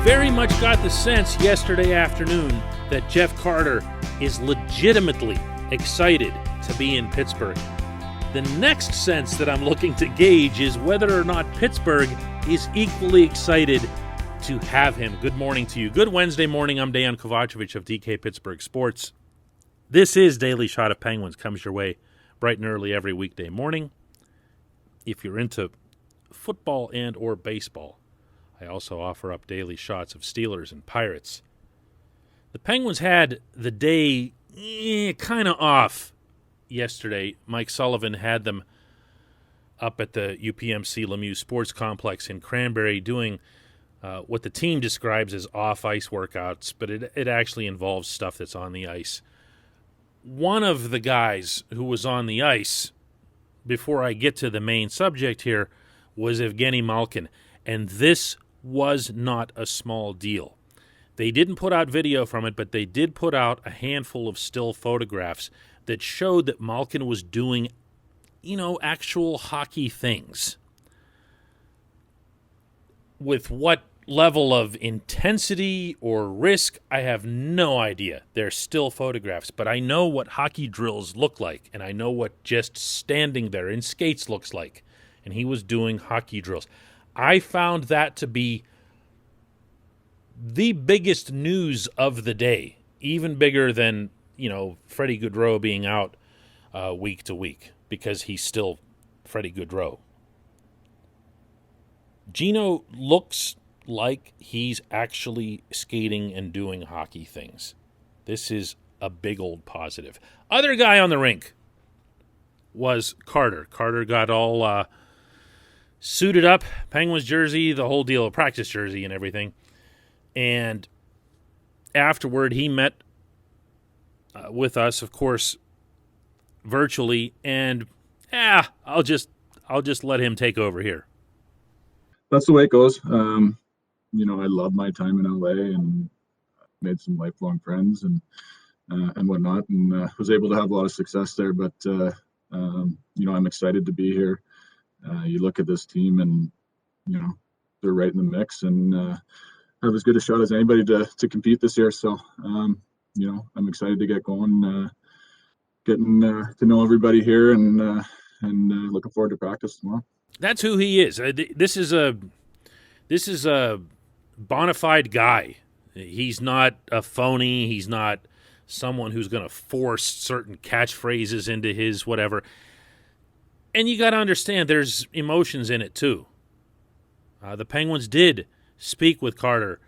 very much got the sense yesterday afternoon that Jeff Carter is legitimately excited to be in Pittsburgh. The next sense that I'm looking to gauge is whether or not Pittsburgh is equally excited to have him. Good morning to you. Good Wednesday morning. I'm Dejan Kovacevic of DK Pittsburgh Sports. This is Daily Shot of Penguins. Comes your way bright and early every weekday morning. If you're into football and or baseball, I also offer up daily shots of Steelers and Pirates. The Penguins had the day kind of off yesterday. Mike Sullivan had them up at the UPMC Lemieux Sports Complex in Cranberry doing what the team describes as off-ice workouts, but it actually involves stuff that's on the ice. One of the guys who was on the ice, before I get to the main subject here, was Evgeny Malkin, and this was not a small deal. They didn't put out video from it, but they did put out a handful of still photographs that showed that Malkin was doing, actual hockey things. With what level of intensity or risk, I have no idea. They're still photographs, but I know what hockey drills look like, and I know what just standing there in skates looks like. And he was doing hockey drills. I found that to be the biggest news of the day, even bigger than, Freddie Gaudreau being out week to week, because he's still Freddie Gaudreau. Gino looks like he's actually skating and doing hockey things. This is a big old positive. Other guy on the rink was Carter. Carter got all suited up, Penguins jersey, the whole deal, practice jersey and everything. And afterward, he met with us, of course, virtually. And I'll just let him take over here. That's the way it goes. I love my time in LA and made some lifelong friends and whatnot, and was able to have a lot of success there. But I'm excited to be here. You look at this team, and they're right in the mix, and have as good a shot as anybody to compete this year. So I'm excited to get going, getting to know everybody here, and looking forward to practice tomorrow. That's who he is. This is a bona fide guy. He's not a phony. He's not someone who's going to force certain catchphrases into his whatever. And you got to understand, there's emotions in it too. The Penguins did speak with Carter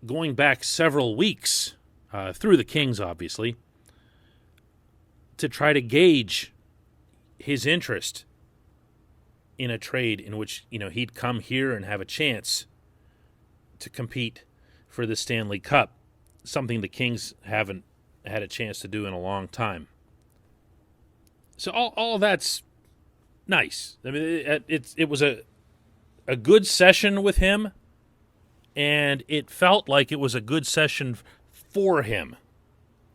going back several weeks through the Kings, obviously, to try to gauge his interest in a trade in which, he'd come here and have a chance to compete for the Stanley Cup, something the Kings haven't had a chance to do in a long time. So all that's nice. I mean, it was a good session with him, and it felt like it was a good session for him.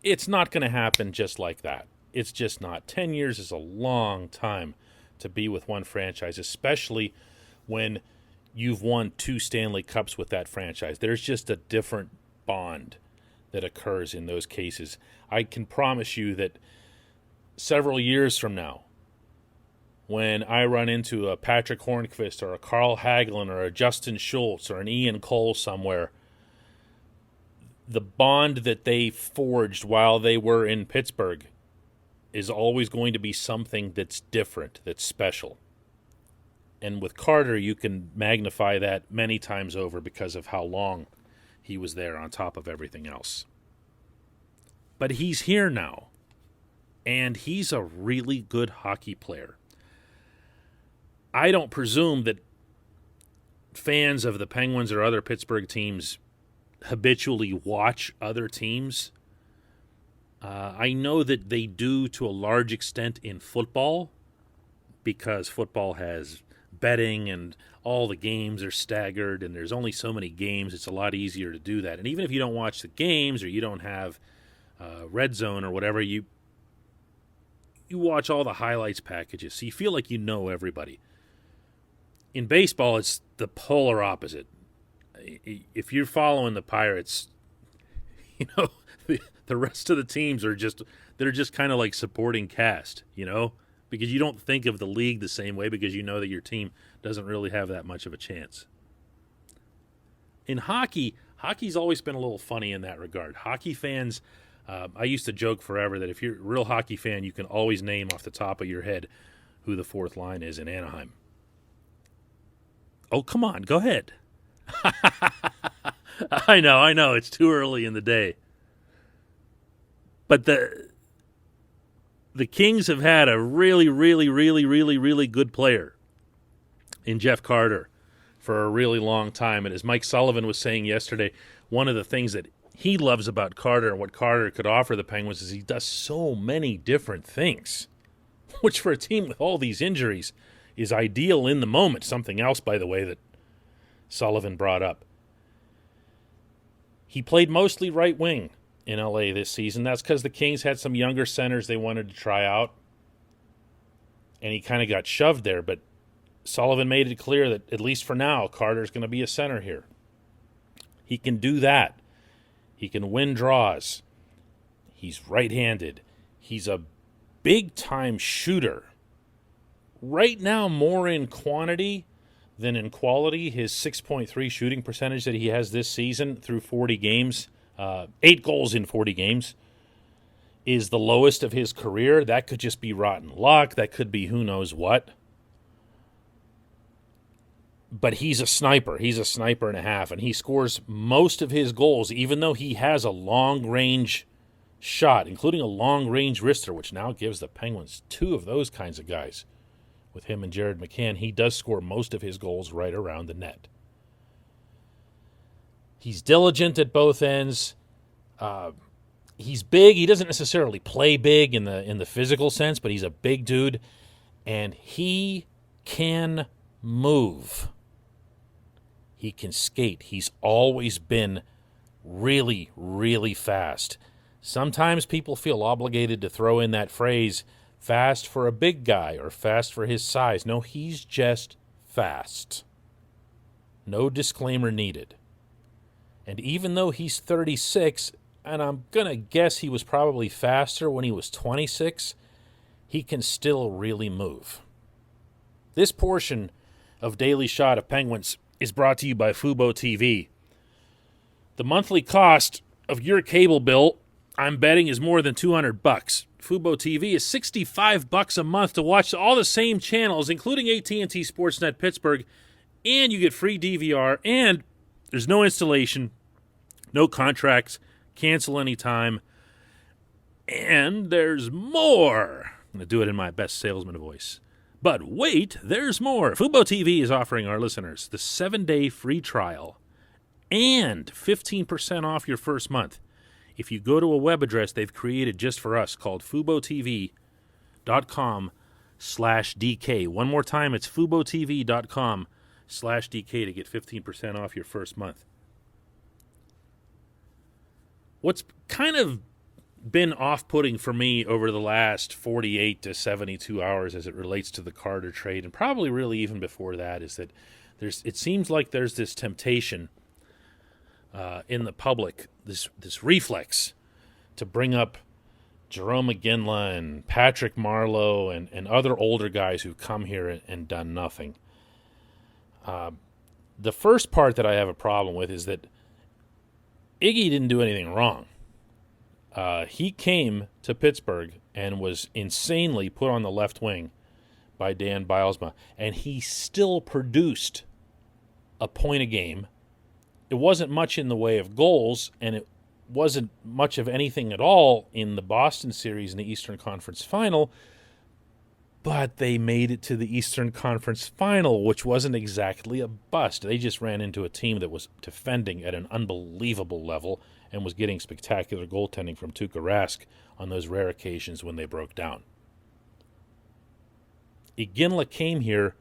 It's not going to happen just like that. It's just not. 10 years is a long time to be with one franchise, especially when you've won 2 Stanley Cups with that franchise. There's just a different bond that occurs in those cases. I can promise you that several years from now, when I run into a Patrick Hornqvist or a Carl Hagelin or a Justin Schultz or an Ian Cole somewhere, the bond that they forged while they were in Pittsburgh is always going to be something that's different, that's special. And with Carter, you can magnify that many times over because of how long he was there on top of everything else. But he's here now, and he's a really good hockey player. I don't presume that fans of the Penguins or other Pittsburgh teams habitually watch other teams. I know that they do to a large extent in football, because football has betting and all the games are staggered and there's only so many games. It's a lot easier to do that. And even if you don't watch the games or you don't have Red Zone or whatever, you watch all the highlights packages, so you feel like you know everybody. In baseball, it's the polar opposite. if you're following the Pirates, you know, the rest of the teams they're just kind of like supporting cast, you know, because you don't think of the league the same way because you know that your team doesn't really have that much of a chance. In hockey's always been a little funny in that regard. Hockey fans, I used to joke forever that if you're a real hockey fan, you can always name off the top of your head who the fourth line is in Anaheim. Oh, come on, go ahead. I know, it's too early in the day. But the Kings have had a really, really, really, really, really good player in Jeff Carter for a really long time. And as Mike Sullivan was saying yesterday, one of the things that he loves about Carter and what Carter could offer the Penguins is he does so many different things, which for a team with all these injuries is ideal in the moment. Something else, by the way, that Sullivan brought up. He played mostly right wing in LA this season. That's because the Kings had some younger centers they wanted to try out, and he kind of got shoved there. But Sullivan made it clear that, at least for now, Carter's going to be a center here. He can do that. He can win draws. He's right-handed. He's a big-time shooter. Right now, more in quantity than in quality. His 6.3 shooting percentage that he has this season through 40 games, 8 goals in 40 games, is the lowest of his career. That could just be rotten luck. That could be who knows what. But he's a sniper. He's a sniper and a half, and he scores most of his goals, even though he has a long-range shot, including a long-range wrister, which now gives the Penguins 2 of those kinds of guys. With him and Jared McCann, he does score most of his goals right around the net. He's diligent at both ends. He's big. He doesn't necessarily play big in the physical sense, but he's a big dude, and he can move. He can skate. He's always been really, really fast. Sometimes people feel obligated to throw in that phrase, fast for a big guy or fast for his size. No, he's just fast. No disclaimer needed. And even though he's 36, and I'm going to guess he was probably faster when he was 26, he can still really move. This portion of Daily Shot of Penguins is brought to you by Fubo TV. The monthly cost of your cable bill, I'm betting, is more than $200. Fubo TV is $65 a month to watch all the same channels, including AT&T Sportsnet Pittsburgh, and you get free DVR, and there's no installation, no contracts, cancel anytime, and there's more. I'm going to do it in my best salesman voice. But wait, there's more. Fubo TV is offering our listeners the 7-day free trial and 15% off your first month if you go to a web address they've created just for us called FuboTV.com/DK. One more time, it's FuboTV.com/DK to get 15% off your first month. What's kind of been off-putting for me over the last 48 to 72 hours as it relates to the Carter trade, and probably really even before that, is that it seems like there's this temptation in the public, this reflex to bring up Jarome Iginla and Patrick Marleau and other older guys who've come here and done nothing. The first part that I have a problem with is that Iggy didn't do anything wrong. He came to Pittsburgh and was insanely put on the left wing by Dan Bylsma, and he still produced a point a game. It wasn't much in the way of goals, and it wasn't much of anything at all in the Boston series in the Eastern Conference Final, but they made it to the Eastern Conference Final, which wasn't exactly a bust. They just ran into a team that was defending at an unbelievable level and was getting spectacular goaltending from Tuukka Rask on those rare occasions when they broke down. Iginla came here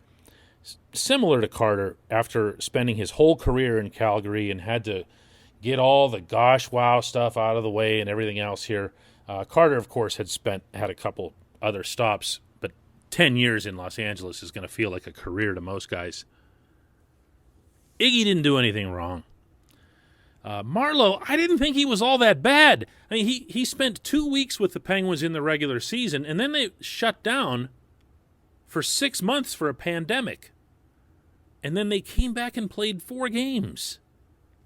similar to Carter after spending his whole career in Calgary and had to get all the gosh wow stuff out of the way and everything else here. Carter, of course, had a couple other stops, but 10 years in Los Angeles is going to feel like a career to most guys. Iggy didn't do anything wrong. Marleau, I didn't think he was all that bad. I mean, he spent 2 weeks with the Penguins in the regular season, and then they shut down for 6 months for a pandemic. And then they came back and played 4 games.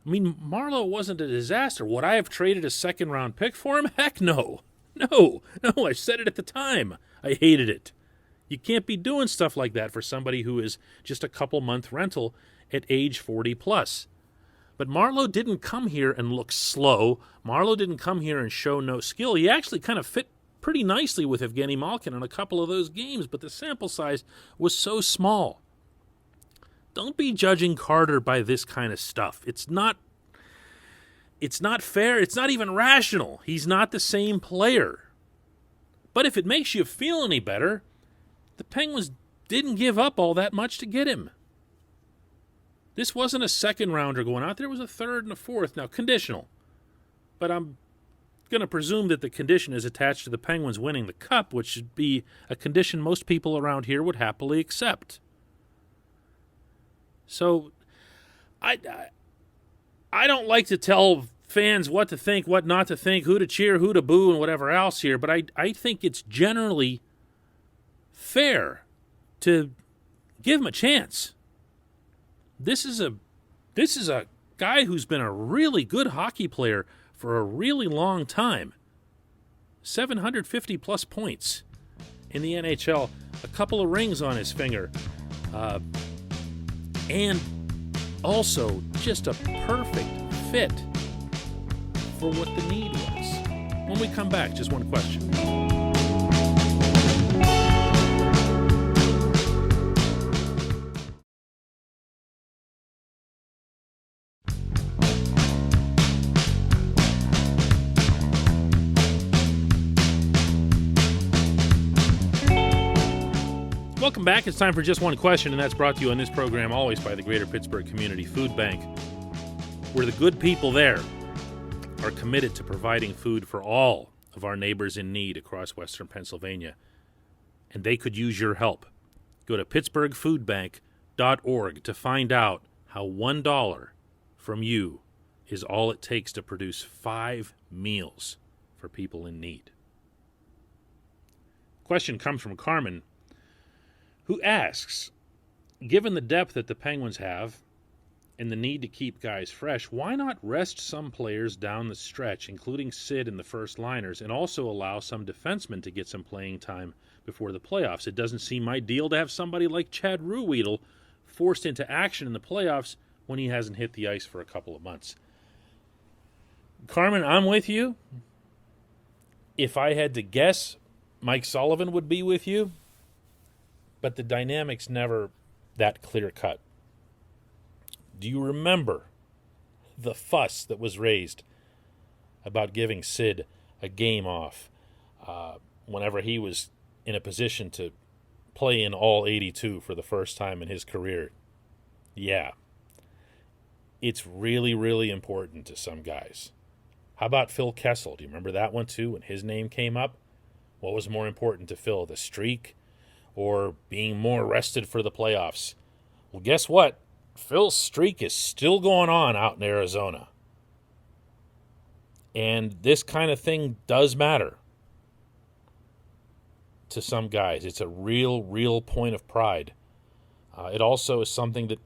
I mean, Marleau wasn't a disaster. Would I have traded a second-round pick for him? Heck no. No, I said it at the time. I hated it. You can't be doing stuff like that for somebody who is just a couple-month rental at age 40 plus. But Marleau didn't come here and look slow. Marleau didn't come here and show no skill. He actually kind of fit pretty nicely with Evgeny Malkin in a couple of those games, but the sample size was so small. Don't be judging Carter by this kind of stuff. It's not fair. It's not even rational. He's not the same player. But if it makes you feel any better, the Penguins didn't give up all that much to get him. This wasn't a second rounder going out there. It was a third and a fourth. Now, conditional. But I'm going to presume that the condition is attached to the Penguins winning the Cup, which should be a condition most people around here would happily accept. So, I don't like to tell fans what to think, what not to think, who to cheer, who to boo, and whatever else here, but I think it's generally fair to give him a chance. This is a guy who's been a really good hockey player for a really long time. 750-plus points in the NHL, a couple of rings on his finger, and also just a perfect fit for what the need was. When we come back, just one question. Welcome back. It's time for Just One Question, and that's brought to you on this program always by the Greater Pittsburgh Community Food Bank, where the good people there are committed to providing food for all of our neighbors in need across western Pennsylvania, and they could use your help. Go to pittsburghfoodbank.org to find out how $1 from you is all it takes to produce 5 meals for people in need. Question comes from Carmen, who asks, given the depth that the Penguins have and the need to keep guys fresh, why not rest some players down the stretch, including Sid and the first liners, and also allow some defensemen to get some playing time before the playoffs? It doesn't seem ideal to have somebody like Chad Ruhwedel forced into action in the playoffs when he hasn't hit the ice for a couple of months. Carmen, I'm with you. If I had to guess, Mike Sullivan would be with you. But the dynamic's never that clear-cut. Do you remember the fuss that was raised about giving Sid a game off whenever he was in a position to play in all 82 for the first time in his career? Yeah. It's really, really important to some guys. How about Phil Kessel? Do you remember that one too when his name came up? What was more important to Phil, the streak or being more rested for the playoffs? Well, guess what? Phil's streak is still going on out in Arizona. And this kind of thing does matter to some guys. It's a real, real point of pride. It also is something that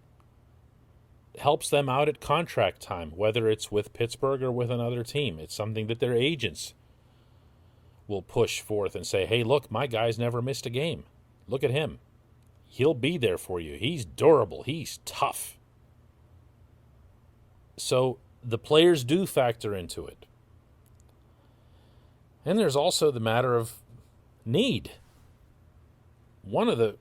helps them out at contract time, whether it's with Pittsburgh or with another team. It's something that their agents will push forth and say, hey, look, my guy's never missed a game. Look at him. He'll be there for you. He's durable. He's tough. So the players do factor into it. And there's also the matter of need. One of the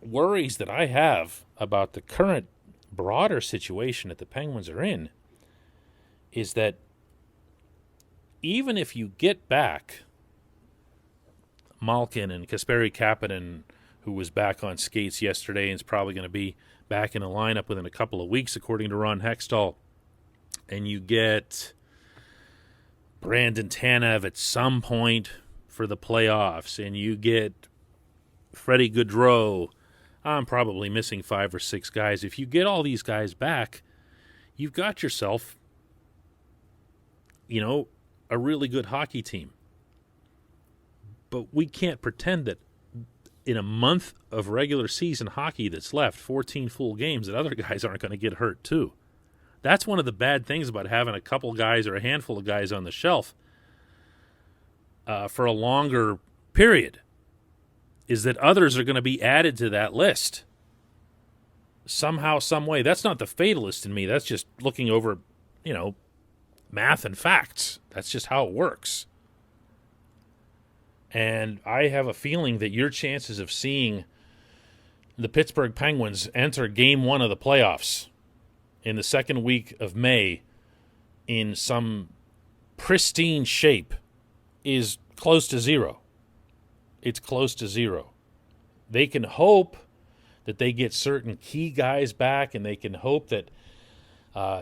worries that I have about the current broader situation that the Penguins are in is that even if you get back Malkin and Kasperi Kapanen, who was back on skates yesterday and is probably going to be back in the lineup within a couple of weeks, according to Ron Hextall, and you get Brandon Tanev at some point for the playoffs, and you get Freddie Gaudreau, I'm probably missing 5 or 6 guys. If you get all these guys back, you've got yourself a really good hockey team. But we can't pretend that in a month of regular season hockey that's left, 14 full games, that other guys aren't going to get hurt too. That's one of the bad things about having a couple guys or a handful of guys on the shelf for a longer period, is that others are going to be added to that list somehow, some way. That's not the fatalist in me. That's just looking over, math and facts. That's just how it works. And I have a feeling that your chances of seeing the Pittsburgh Penguins enter Game 1 of the playoffs in the second week of May in some pristine shape is close to zero. It's close to zero. They can hope that they get certain key guys back, and they can hope that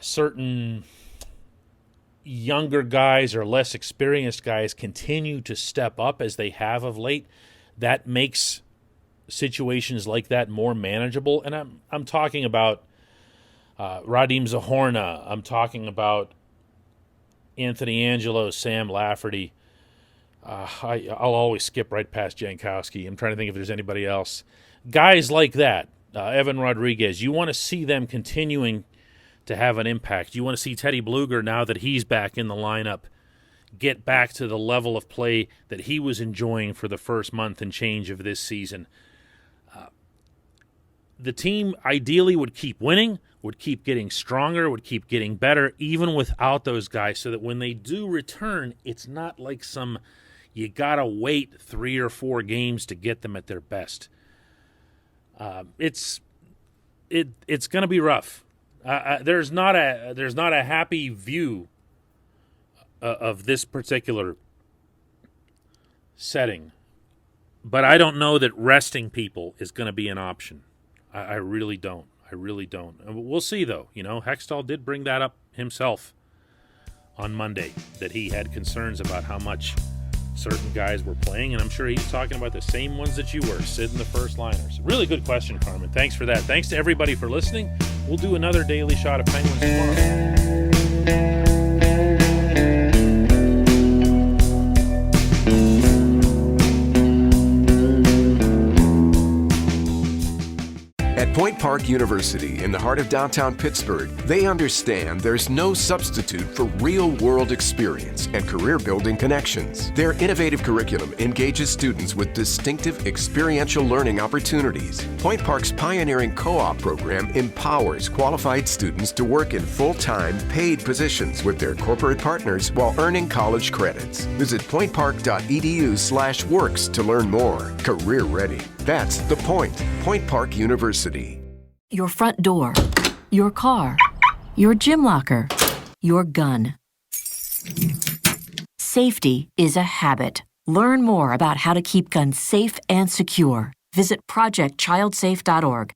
certain younger guys or less experienced guys continue to step up as they have of late. That makes situations like that more manageable. And I'm talking about Radim Zahorna. I'm talking about Anthony Angelo, Sam Lafferty. I'll always skip right past Jankowski. I'm trying to think if there's anybody else. Guys like that, Evan Rodriguez, you want to see them continuing to have an impact. You want to see Teddy Bluger, now that he's back in the lineup, get back to the level of play that he was enjoying for the first month and change of this season. The team ideally would keep winning, would keep getting stronger, would keep getting better, even without those guys, so that when they do return, it's not like you got to wait 3 or 4 games to get them at their best. It's going to be rough. There's not a happy view of this particular setting, but I don't know that resting people is going to be an option. I really don't. And we'll see, though. Hextall did bring that up himself on Monday, that he had concerns about how much certain guys were playing, and I'm sure he's talking about the same ones that you were, Sid and the first liners. Really good question, Carmen. Thanks for that. Thanks to everybody for listening. We'll do another Daily Shot of Penguins tomorrow. At Point Park University, in the heart of downtown Pittsburgh, they understand there's no substitute for real-world experience and career-building connections. Their innovative curriculum engages students with distinctive experiential learning opportunities. Point Park's pioneering co-op program empowers qualified students to work in full-time, paid positions with their corporate partners while earning college credits. Visit pointpark.edu/works to learn more. Career ready. That's the point. Point Park University. Your front door, your car, your gym locker, your gun. Safety is a habit. Learn more about how to keep guns safe and secure. Visit projectchildsafe.org.